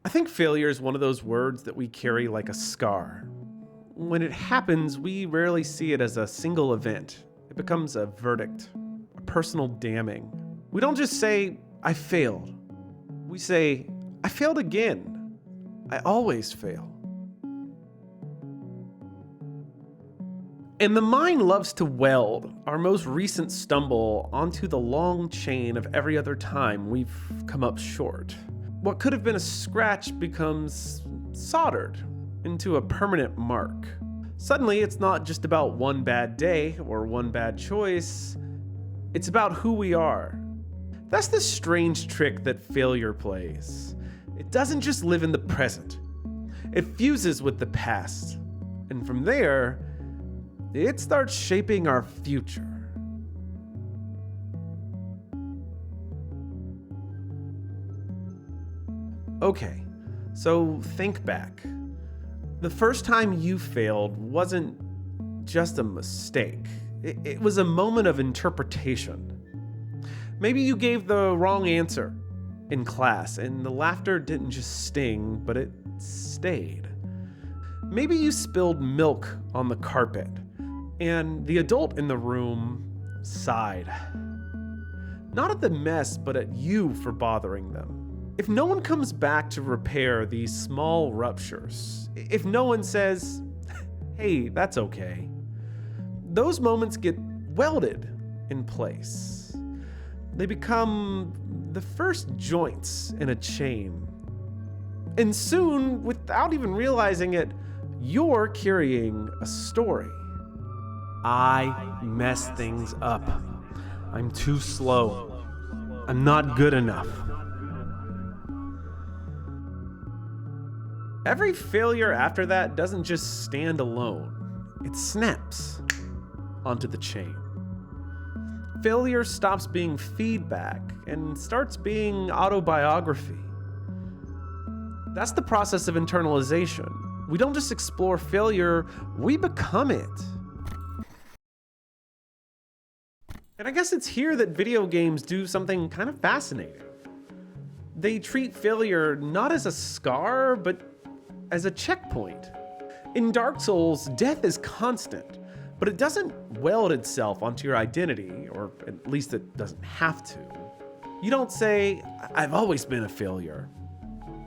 I think failure is one of those words that we carry like a scar. When it happens, we rarely see it as a single event. It becomes a verdict, a personal damning. We don't just say, I failed. We say, I failed again. I always fail. And the mind loves to weld our most recent stumble onto the long chain of every other time we've come up short. What could have been a scratch becomes soldered into a permanent mark. Suddenly, it's not just about one bad day or one bad choice. It's about who we are. That's the strange trick that failure plays. It doesn't just live in the present. It fuses with the past. And from there, it starts shaping our future. Okay, so think back. The first time you failed wasn't just a mistake. It was a moment of interpretation. Maybe you gave the wrong answer in class, and the laughter didn't just sting, but it stayed. Maybe you spilled milk on the carpet, and the adult in the room sighed. Not at the mess, but at you for bothering them. If no one comes back to repair these small ruptures, if no one says, hey, that's okay, those moments get welded in place. They become the first joints in a chain. And soon, without even realizing it, you're carrying a story. I mess things up. I'm too slow. I'm not good enough. Every failure after that doesn't just stand alone. It snaps onto the chain. Failure stops being feedback and starts being autobiography. That's the process of internalization. We don't just explore failure, we become it. And I guess it's here that video games do something kind of fascinating. They treat failure not as a scar, but as a checkpoint. In Dark Souls, death is constant, but it doesn't weld itself onto your identity, or at least it doesn't have to. You don't say, I've always been a failure.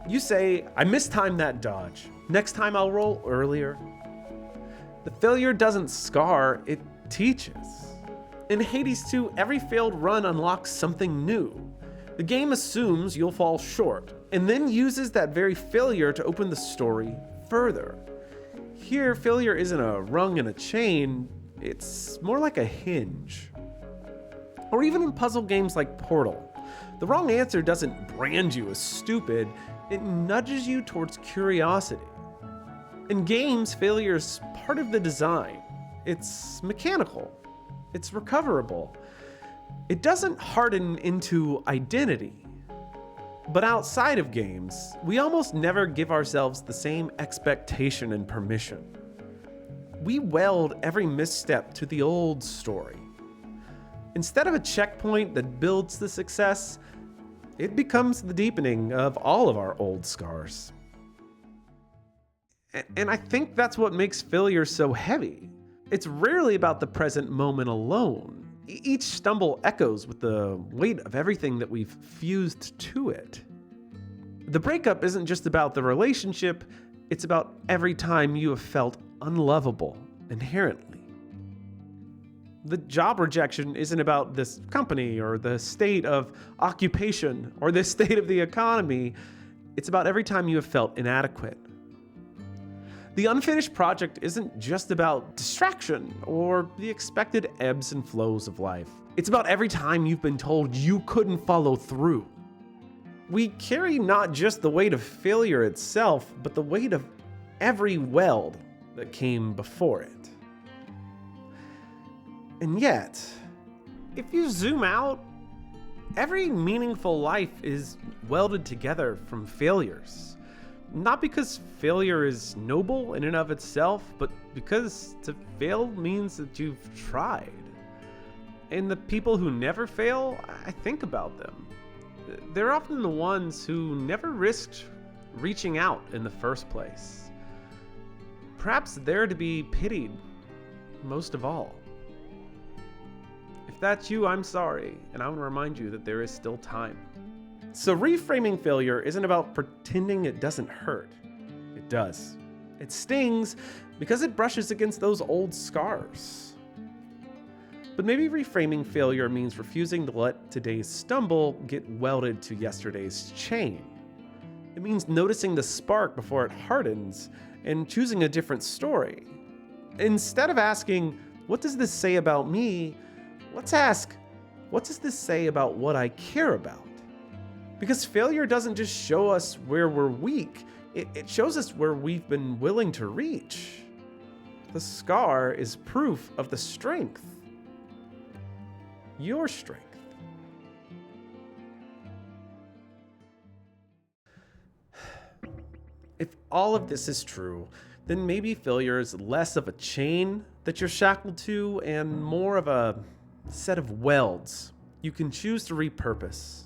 You say, I mistimed that dodge. Next time I'll roll earlier. The failure doesn't scar, it teaches. In Hades 2, every failed run unlocks something new. The game assumes you'll fall short, and then uses that very failure to open the story further. Here, failure isn't a rung in a chain, it's more like a hinge. Or even in puzzle games like Portal, the wrong answer doesn't brand you as stupid, it nudges you towards curiosity. In games, failure is part of the design. It's mechanical, it's recoverable. It doesn't harden into identity. But outside of games, we almost never give ourselves the same expectation and permission. We weld every misstep to the old story. Instead of a checkpoint that builds the success, it becomes the deepening of all of our old scars. And I think that's what makes failure so heavy. It's rarely about the present moment alone. Each stumble echoes with the weight of everything that we've fused to it. The breakup isn't just about the relationship, it's about every time you have felt unlovable inherently. The job rejection isn't about this company or the state of occupation or the state of the economy. It's about every time you have felt inadequate. The unfinished project isn't just about distraction or the expected ebbs and flows of life. It's about every time you've been told you couldn't follow through. We carry not just the weight of failure itself, but the weight of every weld that came before it. And yet, if you zoom out, every meaningful life is welded together from failures. Not because failure is noble in and of itself, but because to fail means that you've tried. And the people who never fail, I think about them. They're often the ones who never risked reaching out in the first place. Perhaps they're to be pitied most of all. If that's you, I'm sorry, and I want to remind you that there is still time. So reframing failure isn't about pretending it doesn't hurt. It does. It stings because it brushes against those old scars. But maybe reframing failure means refusing to let today's stumble get welded to yesterday's chain. It means noticing the spark before it hardens and choosing a different story. Instead of asking, "What does this say about me?" let's ask, "What does this say about what I care about?" Because failure doesn't just show us where we're weak, it shows us where we've been willing to reach. The scar is proof of the strength. Your strength. If all of this is true, then maybe failure is less of a chain that you're shackled to and more of a set of welds you can choose to repurpose.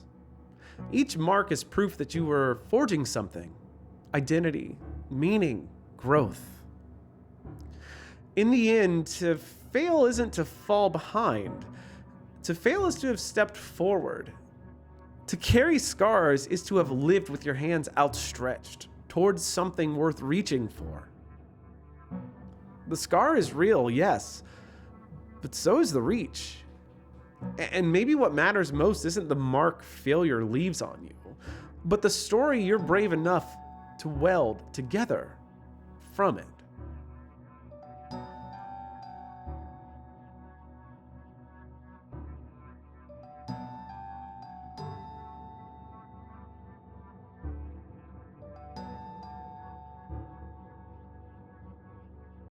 Each mark is proof that you were forging something: identity, meaning, growth. In the end, to fail isn't to fall behind. To fail is to have stepped forward. To carry scars is to have lived with your hands outstretched towards something worth reaching for. The scar is real, yes, but so is the reach. And maybe what matters most isn't the mark failure leaves on you, but the story you're brave enough to weld together from it.